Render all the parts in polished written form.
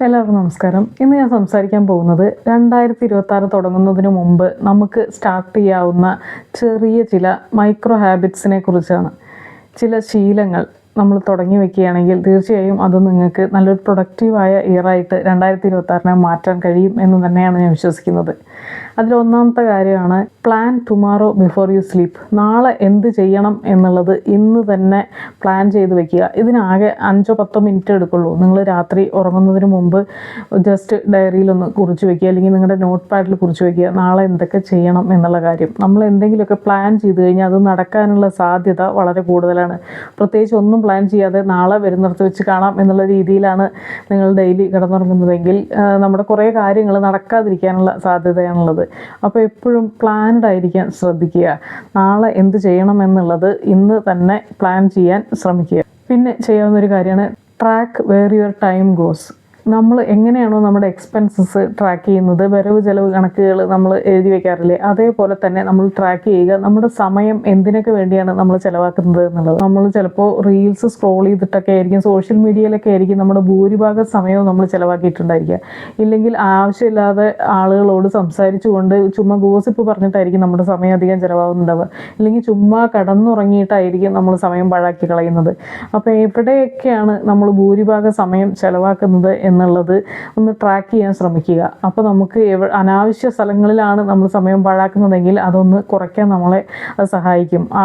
എല്ലാവർക്കും നമസ്കാരം. ഇന്ന് ഞാൻ സംസാരിക്കാൻ പോകുന്നത് 2026 തുടങ്ങുന്നതിന് മുമ്പ് നമുക്ക് സ്റ്റാർട്ട് ചെയ്യാവുന്ന ചെറിയ ചില മൈക്രോ ഹാബിറ്റ്സിനെ കുറിച്ചാണ്. ചില ശീലങ്ങൾ നമ്മൾ തുടങ്ങി വെക്കുകയാണെങ്കിൽ തീർച്ചയായും അത് നിങ്ങൾക്ക് നല്ലൊരു പ്രൊഡക്റ്റീവായ ഇയറായിട്ട് 2026 മാറ്റാൻ കഴിയും എന്ന് തന്നെയാണ് ഞാൻ വിശ്വസിക്കുന്നത്. അതിലൊന്നാമത്തെ കാര്യമാണ് plan tomorrow before you sleep. നാളെ എന്ത് ചെയ്യണം എന്നുള്ളത് ഇന്ന് തന്നെ പ്ലാൻ ചെയ്ത് വെക്കുക. ഇതിനാകെ 5-10 മിനിറ്റ് എടുക്കുള്ളൂ. നിങ്ങൾ രാത്രി ഉറങ്ങുന്നതിന് മുമ്പ് ജസ്റ്റ് ഡയറിയിലൊന്ന് കുറിച്ച് വെക്കുക, അല്ലെങ്കിൽ നിങ്ങളുടെ നോട്ട് പാഡിൽ കുറിച്ച് വെക്കുക നാളെ എന്തൊക്കെ ചെയ്യണം എന്നുള്ള കാര്യം. നമ്മൾ എന്തെങ്കിലുമൊക്കെ പ്ലാൻ ചെയ്ത് കഴിഞ്ഞാൽ അത് നടക്കാനുള്ള സാധ്യത വളരെ കൂടുതലാണ്. പ്രത്യേകിച്ച് ഒന്നും പ്ലാൻ ചെയ്യാതെ നാളെ വരുന്നിടത്ത് വെച്ച് കാണാം എന്നുള്ള രീതിയിലാണ് നിങ്ങൾ ഡെയിലി കിടന്നുറങ്ങുന്നതെങ്കിൽ നമ്മുടെ കുറേ കാര്യങ്ങൾ നടക്കാതിരിക്കാനുള്ള സാധ്യതയാണുള്ളത്. അപ്പോൾ എപ്പോഴും പ്ലാൻഡ് ആയിരിക്കാൻ ശ്രദ്ധിക്കുക. നാളെ എന്ത് ചെയ്യണം എന്നുള്ളത് ഇന്ന് തന്നെ പ്ലാൻ ചെയ്യാൻ ശ്രമിക്കുക. പിന്നെ ചെയ്യാവുന്നൊരു കാര്യമാണ് track where your time goes. നമ്മൾ എങ്ങനെയാണോ നമ്മുടെ എക്സ്പെൻസസ് ട്രാക്ക് ചെയ്യുന്നത്, വരവ് ചെലവ് കണക്കുകൾ നമ്മൾ എഴുതി വയ്ക്കാറില്ലേ, അതേപോലെ തന്നെ നമ്മൾ ട്രാക്ക് ചെയ്യുക നമ്മുടെ സമയം എന്തിനൊക്കെ വേണ്ടിയാണ് നമ്മൾ ചിലവാക്കുന്നത് എന്നുള്ളത്. നമ്മൾ ചിലപ്പോൾ റീൽസ് സ്ക്രോൾ ചെയ്തിട്ടൊക്കെ ആയിരിക്കും, സോഷ്യൽ മീഡിയയിലൊക്കെ ആയിരിക്കും നമ്മുടെ ഭൂരിഭാഗം സമയവും നമ്മൾ ചിലവാക്കിയിട്ടുണ്ടായിരിക്കുക. ഇല്ലെങ്കിൽ ആവശ്യമില്ലാതെ ആളുകളോട് സംസാരിച്ചുകൊണ്ട് ചുമ്മാ ഗോസിപ്പ് പറഞ്ഞിട്ടായിരിക്കും നമ്മുടെ സമയം അധികം ചിലവാകുന്നുണ്ടാവുക. ഇല്ലെങ്കിൽ ചുമ്മാ കിടന്നുറങ്ങിയിട്ടായിരിക്കും നമ്മൾ സമയം പാഴാക്കി കളയുന്നത്. അപ്പോൾ എവിടെയൊക്കെയാണ് നമ്മൾ ഭൂരിഭാഗം സമയം ചിലവാക്കുന്നത് എന്നുള്ളത് ഒന്ന് ട്രാക്ക് ചെയ്യാൻ ശ്രമിക്കുക. അപ്പോൾ നമുക്ക് അനാവശ്യ സ്ഥലങ്ങളിലാണ് നമ്മൾ സമയം പാഴാക്കുന്നതെങ്കിൽ അതൊന്ന് കുറയ്ക്കാൻ നമ്മളെ അത് സഹായിക്കും. ആ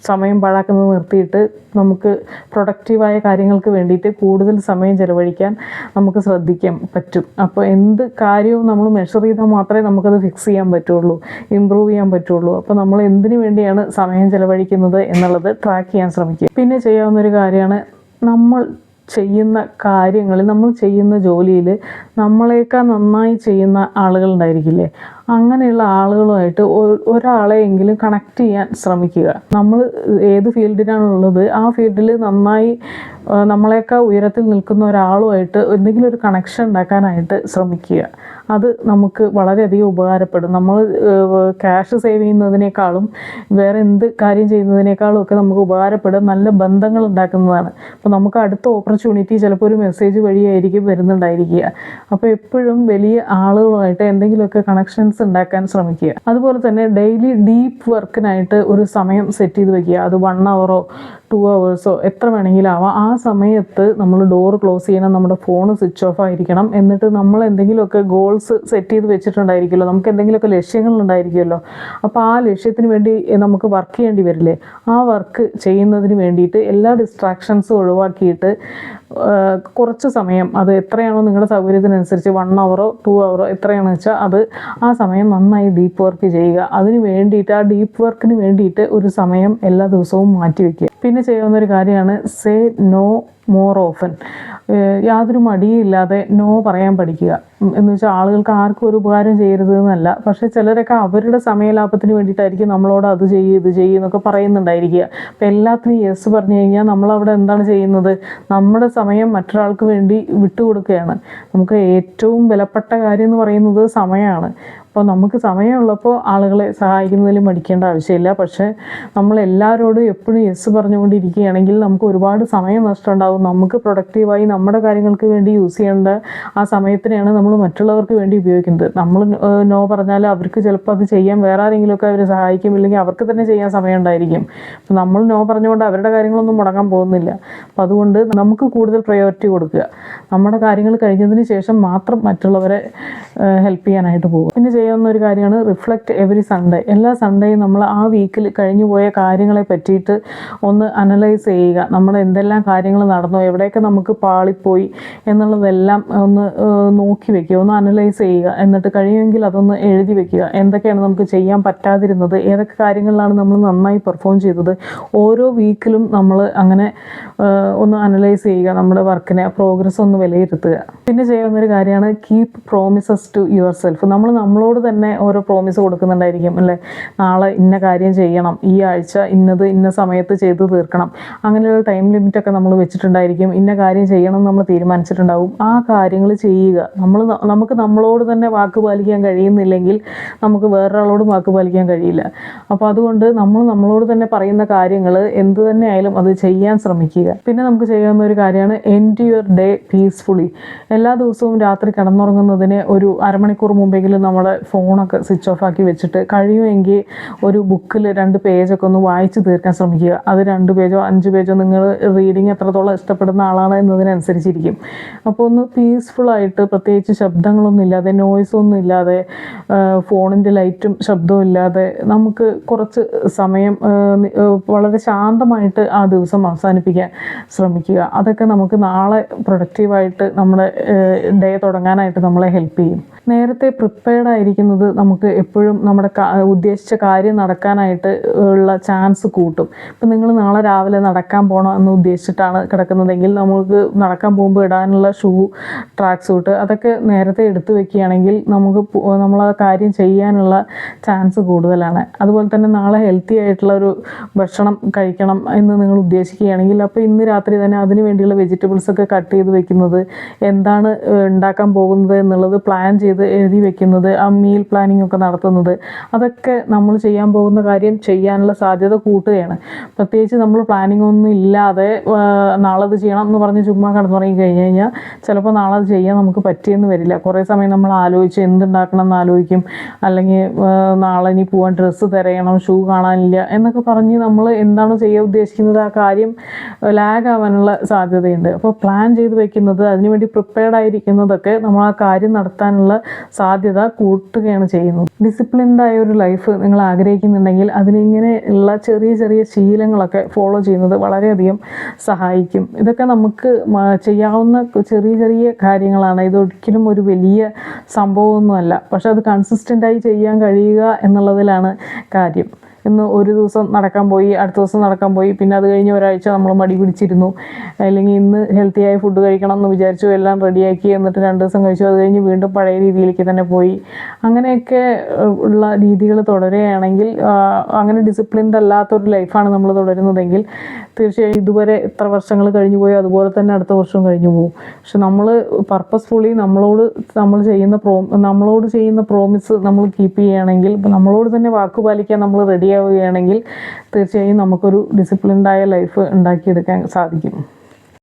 സമയം പാഴാക്കുന്നത് നിർത്തിയിട്ട് നമുക്ക് പ്രൊഡക്റ്റീവായ കാര്യങ്ങൾക്ക് വേണ്ടിയിട്ട് കൂടുതൽ സമയം ചിലവഴിക്കാൻ നമുക്ക് ശ്രദ്ധിക്കാൻ പറ്റും. അപ്പോൾ എന്ത് കാര്യവും നമ്മൾ മെഷർ ചെയ്താൽ മാത്രമേ നമുക്കത് ഫിക്സ് ചെയ്യാൻ പറ്റുള്ളൂ, ഇമ്പ്രൂവ് ചെയ്യാൻ പറ്റുള്ളൂ. അപ്പോൾ നമ്മൾ എന്തിനു വേണ്ടിയാണ് സമയം ചിലവഴിക്കുന്നത് എന്നുള്ളത് ട്രാക്ക് ചെയ്യാൻ ശ്രമിക്കുക. പിന്നെ ചെയ്യാവുന്നൊരു കാര്യമാണ് നമ്മൾ ചെയ്യുന്ന കാര്യങ്ങളിൽ, നമ്മൾ ചെയ്യുന്ന ജോലിയിൽ നമ്മളേക്കാൾ നന്നായി ചെയ്യുന്ന ആളുകളുണ്ടായിരിക്കില്ലേ, അങ്ങനെയുള്ള ആളുകളുമായിട്ട് ഒരാളെയെങ്കിലും കണക്ട് ചെയ്യാൻ ശ്രമിക്കുക. നമ്മൾ ഏത് ഫീൽഡിനാണുള്ളത് ആ ഫീൽഡിൽ നന്നായി നമ്മളേക്കാൾ ഉയരത്തിൽ നിൽക്കുന്ന ഒരാളുമായിട്ട് എന്തെങ്കിലും ഒരു കണക്ഷൻ ഉണ്ടാക്കാനായിട്ട് ശ്രമിക്കുക. അത് നമുക്ക് വളരെയധികം ഉപകാരപ്പെടും. നമ്മൾ ക്യാഷ് സേവ് ചെയ്യുന്നതിനേക്കാളും വേറെ എന്ത് കാര്യം ചെയ്യുന്നതിനേക്കാളും ഒക്കെ നമുക്ക് ഉപകാരപ്പെടും നല്ല ബന്ധങ്ങൾ ഉണ്ടാക്കുന്നതാണ്. അപ്പോൾ നമുക്ക് അടുത്ത ഓപ്പർച്യൂണിറ്റി ചിലപ്പോൾ ഒരു മെസ്സേജ് വഴിയായിരിക്കും വരുന്നുണ്ടായിരിക്കുക. അപ്പോൾ എപ്പോഴും വലിയ ആളുകളുമായിട്ട് എന്തെങ്കിലുമൊക്കെ കണക്ഷൻസ് ഉണ്ടാക്കാൻ ശ്രമിക്കുക. അതുപോലെ തന്നെ ഡെയിലി ഡീപ്പ് വർക്കിനായിട്ട് ഒരു സമയം സെറ്റ് ചെയ്ത് വെക്കുക. അത് 1 hour 2 hours എത്ര വേണമെങ്കിലും ആവാം. ആ സമയത്ത് നമ്മൾ ഡോർ ക്ലോസ് ചെയ്യണം, നമ്മുടെ ഫോൺ സ്വിച്ച് ഓഫ് ആയിരിക്കണം. എന്നിട്ട് നമ്മൾ എന്തെങ്കിലുമൊക്കെ ഗോൾസ് സെറ്റ് ചെയ്ത് വെച്ചിട്ടുണ്ടായിരിക്കുമല്ലോ, നമുക്ക് എന്തെങ്കിലുമൊക്കെ ലക്ഷ്യങ്ങളുണ്ടായിരിക്കുമല്ലോ. അപ്പോൾ ആ ലക്ഷ്യത്തിന് വേണ്ടി നമുക്ക് വർക്ക് ചെയ്യേണ്ടി വരില്ലേ, ആ വർക്ക് ചെയ്യുന്നതിന് വേണ്ടിയിട്ട് എല്ലാ ഡിസ്ട്രാക്ഷൻസും ഒഴിവാക്കിയിട്ട് കുറച്ച് സമയം, അത് എത്രയാണോ നിങ്ങളുടെ സൗകര്യത്തിനനുസരിച്ച് 1 hour 2 hour എത്രയാണെന്ന് വെച്ചാൽ അത് ആ സമയം നന്നായി ഡീപ്പ് വർക്ക് ചെയ്യുക. അതിന് വേണ്ടിയിട്ട് ആ ഡീപ്പ് വർക്കിന് വേണ്ടിയിട്ട് ഒരു സമയം എല്ലാ ദിവസവും മാറ്റി വയ്ക്കുക. പിന്നെ ചെയ്യാവുന്നൊരു കാര്യമാണ് സേ നോ മോർ ഓഫൻ. യാതൊരു മടിയില്ലാതെ നോ പറയാൻ പഠിക്കുക. എന്ന് വെച്ചാൽ ആളുകൾക്ക് ആർക്കും ഒരു ഉപകാരം ചെയ്യരുത് എന്നല്ല, പക്ഷേ ചിലരൊക്കെ അവരുടെ സമയലാഭത്തിന് വേണ്ടിയിട്ടായിരിക്കും നമ്മളോട് അത് ചെയ്യും ഇത് ചെയ്യും എന്നൊക്കെ പറയുന്നുണ്ടായിരിക്കുക. അപ്പോൾ എല്ലാത്തിനും യെസ് പറഞ്ഞു കഴിഞ്ഞാൽ നമ്മളവിടെ എന്താണ് ചെയ്യുന്നത്, നമ്മുടെ സമയം മറ്റൊരാൾക്ക് വേണ്ടി വിട്ടുകൊടുക്കുകയാണ്. നമുക്ക് ഏറ്റവും വിലപ്പെട്ട കാര്യം എന്ന് പറയുന്നത് സമയമാണ്. അപ്പോൾ നമുക്ക് സമയമുള്ളപ്പോൾ ആളുകളെ സഹായിക്കുന്നതിൽ മടിക്കേണ്ട ആവശ്യമില്ല. പക്ഷേ നമ്മളെല്ലാവരോടും എപ്പോഴും യെസ് പറഞ്ഞുകൊണ്ടിരിക്കുകയാണെങ്കിൽ നമുക്ക് ഒരുപാട് സമയം നഷ്ടം ഉണ്ടാകും. നമുക്ക് പ്രൊഡക്റ്റീവായി നമ്മുടെ കാര്യങ്ങൾക്ക് വേണ്ടി യൂസ് ചെയ്യേണ്ട ആ സമയത്തിനെയാണ് നമ്മൾ മറ്റുള്ളവർക്ക് വേണ്ടി ഉപയോഗിക്കുന്നത്. നമ്മൾ നോ പറഞ്ഞാൽ അവർക്ക് ചിലപ്പോൾ അത് ചെയ്യാൻ വേറെ ആരെങ്കിലുമൊക്കെ അവർ സഹായിക്കും, ഇല്ലെങ്കിൽ അവർക്ക് തന്നെ ചെയ്യാൻ സമയം ഉണ്ടായിരിക്കും. അപ്പോൾ നമ്മൾ നോ പറഞ്ഞുകൊണ്ട് അവരുടെ കാര്യങ്ങളൊന്നും മുടങ്ങാൻ പോകുന്നില്ല. അപ്പോൾ അതുകൊണ്ട് നമുക്ക് കൂടുതൽ പ്രയോറിറ്റി കൊടുക്കുക. നമ്മുടെ കാര്യങ്ങൾ കഴിഞ്ഞതിന് ശേഷം മാത്രം മറ്റുള്ളവരെ ഹെൽപ്പ് ചെയ്യാനായിട്ട് പോകുക. പിന്നെ ചെയ്യാവുന്ന ഒരു കാര്യമാണ് റിഫ്ലക്റ്റ് എവറി സൺഡേ. എല്ലാ സൺഡേയും നമ്മൾ ആ വീക്കിൽ കഴിഞ്ഞു പോയ കാര്യങ്ങളെ പറ്റിയിട്ട് ഒന്ന് അനലൈസ് ചെയ്യുക. നമ്മൾ എന്തെല്ലാം കാര്യങ്ങൾ നടന്നു, എവിടെയൊക്കെ നമുക്ക് പാളിപ്പോയി എന്നുള്ളതെല്ലാം ഒന്ന് നോക്കി വെക്കുക, ഒന്ന് അനലൈസ് ചെയ്യുക. എന്നിട്ട് കഴിയുമെങ്കിൽ അതൊന്ന് എഴുതി വെക്കുക. എന്തൊക്കെയാണ് നമുക്ക് ചെയ്യാൻ പറ്റാതിരുന്നത്, ഏതൊക്കെ കാര്യങ്ങളിലാണ് നമ്മൾ നന്നായി പെർഫോം ചെയ്തത്. ഓരോ വീക്കിലും നമ്മൾ അങ്ങനെ ഒന്ന് അനലൈസ് ചെയ്യുക, നമ്മുടെ വർക്കിനെ പ്രോഗ്രസ് ഒന്ന് വിലയിരുത്തുക. പിന്നെ ചെയ്യാവുന്നൊരു കാര്യമാണ് keep promises to yourself. നമ്മളോട് തന്നെ ഓരോ പ്രോമിസ് കൊടുക്കുന്നുണ്ടായിരിക്കും അല്ലേ, നാളെ ഇന്ന കാര്യം ചെയ്യണം, ഈ ആഴ്ച ഇന്നത് ഇന്ന സമയത്ത് ചെയ്ത് തീർക്കണം, അങ്ങനെയുള്ള ടൈം ലിമിറ്റൊക്കെ നമ്മൾ വെച്ചിട്ടുണ്ടായിരിക്കും. ഉണ്ടായിരിക്കും, ഇന്ന കാര്യം ചെയ്യണം എന്ന് നമ്മൾ തീരുമാനിച്ചിട്ടുണ്ടാവും. ആ കാര്യങ്ങൾ ചെയ്യുക. നമുക്ക് നമ്മളോട് തന്നെ വാക്ക് പാലിക്കാൻ കഴിയുന്നില്ലെങ്കിൽ നമുക്ക് വേറൊരാളോടും വാക്ക് പാലിക്കാൻ കഴിയില്ല. അപ്പോൾ അതുകൊണ്ട് നമ്മളോട് തന്നെ പറയുന്ന കാര്യങ്ങൾ എന്ത് തന്നെ ആയാലും അത് ചെയ്യാൻ ശ്രമിക്കുക. പിന്നെ നമുക്ക് ചെയ്യാവുന്ന ഒരു കാര്യമാണ് എൻഡ് യുവർ ഡേ പീസ്ഫുള്ളി. എല്ലാ ദിവസവും രാത്രി കിടന്നുറങ്ങുന്നതിന് ഒരു അരമണിക്കൂർ മുമ്പെങ്കിലും നമ്മുടെ ഫോണൊക്കെ സ്വിച്ച് ഓഫ് ആക്കി വെച്ചിട്ട് കഴിയുമെങ്കിൽ ഒരു ബുക്കിൽ 2 പേജൊക്കെ ഒന്ന് വായിച്ച് തീർക്കാൻ ശ്രമിക്കുക. അത് 2 പേജോ 5 പേജോ നിങ്ങൾ റീഡിങ് എത്രത്തോളം ഇഷ്ടപ്പെടുന്ന ആളാണ് എന്നതിനനുസരിച്ചിരിക്കും. അപ്പോൾ ഒന്ന് പീസ്ഫുള്ളായിട്ട്, പ്രത്യേകിച്ച് ശബ്ദങ്ങളൊന്നും ഇല്ലാതെ, നോയ്സൊന്നും ഇല്ലാതെ, ഫോണിൻ്റെ ലൈറ്റും ശബ്ദവും ഇല്ലാതെ നമുക്ക് കുറച്ച് സമയം വളരെ ശാന്തമായിട്ട് ആ ദിവസം അവസാനിപ്പിക്കാൻ ശ്രമിക്കുക. അതൊക്കെ നമുക്ക് നാളെ പ്രൊഡക്റ്റീവായിട്ട് നമ്മുടെ ഡേ തുടങ്ങാനായിട്ട് നമ്മളെ ഹെൽപ്പ് ചെയ്യും. നേരത്തെ പ്രിപ്പയർഡ് ആയിരിക്കുന്നത് നമുക്ക് എപ്പോഴും നമ്മുടെ ഉദ്ദേശിച്ച കാര്യം നടക്കാനായിട്ട് ഉള്ള ചാൻസ് കൂട്ടും. ഇപ്പം നിങ്ങൾ നാളെ രാവിലെ നടക്കാൻ പോകണം എന്ന് ഉദ്ദേശിച്ചിട്ടാണ് കിടക്കുന്നതെങ്കിൽ നമുക്ക് നടക്കാൻ പോകുമ്പോൾ ഇടാനുള്ള ഷൂ, ട്രാക്ക് സൂട്ട് അതൊക്കെ നേരത്തെ എടുത്തു വെക്കുകയാണെങ്കിൽ നമ്മൾ ആ കാര്യം ചെയ്യാനുള്ള ചാൻസ് കൂടുതലാണ്. അതുപോലെ തന്നെ നാളെ ഹെൽത്തി ആയിട്ടുള്ള ഒരു ഭക്ഷണം കഴിക്കണം എന്ന് നിങ്ങൾ ഉദ്ദേശിക്കുകയാണെങ്കിൽ അപ്പോൾ ഇന്ന് രാത്രി തന്നെ അതിന് വേണ്ടിയുള്ള വെജിറ്റബിൾസൊക്കെ കട്ട് ചെയ്ത് വെക്കുന്നത്, എന്താണ് ഉണ്ടാക്കാൻ പോകുന്നത് എന്നുള്ളത് പ്ലാൻ ചെയ്ത് എഴുതി വെക്കുന്നത്, ആ മീൽ പ്ലാനിങ് ഒക്കെ നടത്തുന്നത്, അതൊക്കെ നമ്മൾ ചെയ്യാൻ പോകുന്ന കാര്യം ചെയ്യാനുള്ള സാധ്യത കൂട്ടുകയാണ്. പ്രത്യേകിച്ച് നമ്മൾ പ്ലാനിങ് ഒന്നും ഇല്ലാതെ നാളെ അത് ചെയ്യണം എന്ന് പറഞ്ഞ് ചുമ്മാ കിടന്നുറങ്ങി കഴിഞ്ഞ് കഴിഞ്ഞാൽ ചിലപ്പോൾ നാളെ അത് ചെയ്യാൻ നമുക്ക് പറ്റിയെന്ന് വരില്ല. കുറേ സമയം നമ്മൾ ആലോചിച്ച് എന്തുണ്ടാക്കണം എന്ന് ആലോചിക്കും. അല്ലെങ്കിൽ നാളെ ഇനി പോകാൻ ഡ്രസ്സ് തിരയണം, ഷൂ കാണാനില്ല എന്നൊക്കെ പറഞ്ഞ് നമ്മൾ എന്താണ് ചെയ്യാൻ ഉദ്ദേശിക്കുന്നത് ആ കാര്യം ലാഗ് ആവാനുള്ള സാധ്യതയുണ്ട്. അപ്പോൾ പ്ലാൻ ചെയ്ത് വെക്കുന്നത്, അതിനുവേണ്ടി പ്രിപ്പയർഡ് ആയിരിക്കുന്നതൊക്കെ നമ്മൾ ആ കാര്യം നടത്താനുള്ള സാധ്യത കൂട്ടുകയാണ് ചെയ്യുന്നത്. ഡിസിപ്ലിൻഡ് ആയ ഒരു ലൈഫ് നിങ്ങൾ ആഗ്രഹിക്കുന്നുണ്ടെങ്കിൽ അതിനിങ്ങനെ ഉള്ള ചെറിയ ചെറിയ ശീലങ്ങളൊക്കെ ഫോളോ ചെയ്യുന്നത് വളരെയധികം സഹായിക്കും. ഇതൊക്കെ നമുക്ക് ചെയ്യാവുന്ന ചെറിയ ചെറിയ കാര്യങ്ങളാണ്. ഇതൊരിക്കലും ഒരു വലിയ സംഭവമൊന്നുമല്ല. പക്ഷെ അത് കൺസിസ്റ്റൻ്റായി ചെയ്യാൻ കഴിയുക എന്നുള്ളതിലാണ് കാര്യം. ഇന്ന് ഒരു ദിവസം നടക്കാൻ പോയി, അടുത്ത ദിവസം നടക്കാൻ പോയി, പിന്നെ അത് കഴിഞ്ഞ് ഒരാഴ്ച നമ്മൾ മടി പിടിച്ചിരുന്നു. അല്ലെങ്കിൽ ഇന്ന് ഹെൽത്തിയായ ഫുഡ് കഴിക്കണം എന്ന് വിചാരിച്ചു, എല്ലാം റെഡിയാക്കി, എന്നിട്ട് 2 ദിവസം കഴിച്ചു, അത് കഴിഞ്ഞ് വീണ്ടും പഴയ രീതിയിലേക്ക് തന്നെ പോയി. അങ്ങനെയൊക്കെ ഉള്ള രീതികൾ തുടരുകയാണെങ്കിൽ, അങ്ങനെ ഡിസിപ്ലിൻഡ് അല്ലാത്തൊരു ലൈഫാണ് നമ്മൾ തുടരുന്നതെങ്കിൽ തീർച്ചയായും ഇതുവരെ എത്ര വർഷങ്ങൾ കഴിഞ്ഞു പോയി അതുപോലെ തന്നെ അടുത്ത വർഷം കഴിഞ്ഞു പോകും. പക്ഷെ നമ്മൾ പർപ്പസ്ഫുള്ളി നമ്മളോട് ചെയ്യുന്ന പ്രോമിസ് നമ്മൾ കീപ്പ് ചെയ്യുകയാണെങ്കിൽ, നമ്മളോട് തന്നെ വാക്ക് പാലിക്കാൻ നമ്മൾ റെഡിയാവുകയാണെങ്കിൽ തീർച്ചയായും നമുക്കൊരു ഡിസിപ്ലിൻഡായ ലൈഫ് ഉണ്ടാക്കിയെടുക്കാൻ സാധിക്കും.